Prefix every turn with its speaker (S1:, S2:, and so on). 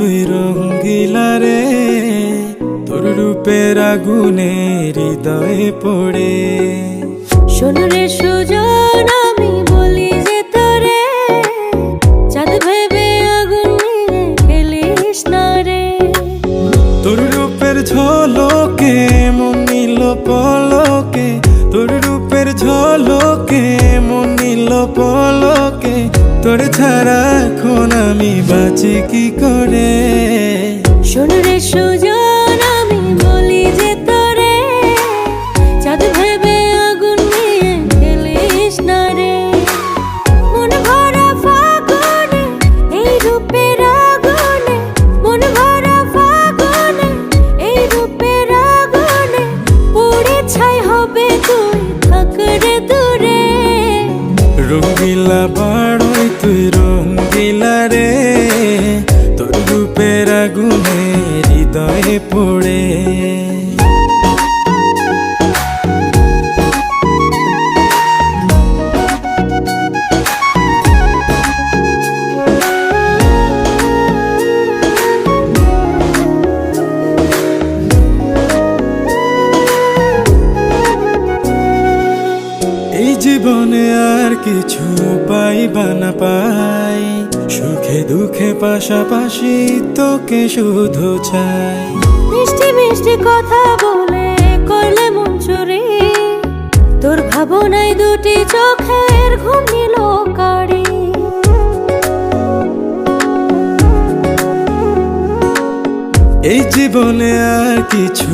S1: তুই রঙ্গিলা রে, তোর রূপের আগুনে হৃদয়ে পড়ে।
S2: শোন রে সুজন, আমি বলি যে তোরে, চাঁদ ভেবে আগুন নিয়ে খেলিস না রে।
S1: তোর রূপের ঝলকে মন নিল পলকে, তোর রূপের ঝলকে মন নিল পলকে। তোর ছাড়া এখন আমি বাঁচি কি করে।
S2: শোন রে সুজন, আমি বলি যে তোরে, চাঁদ ভেবে আগুন নিয়ে খেলিস না রে। মন ভরা ফাগুনে এই রূপের আগুনে, মন ভরা ফাগুনে এই রূপের আগুনে, পুড়ে ছাই হবে তুই থাক রে দূরে।
S1: রঙ্গিলা বাড়ই তুই রঙ্গিলা রে, তোর রূপের আগুনে হৃদয়ে পড়ে। এই জীবনে আর কিছু পাইবা না পাই, সুখে দুঃখে পাশাপাশি তোকে শুধু চাই।
S2: মিষ্টি মিষ্টি কথা বলে করলে মন চুরি, তোর ভাবনায় দুটি চোখের ঘুম নিল কারি।
S1: এই জীবনে আর কিছু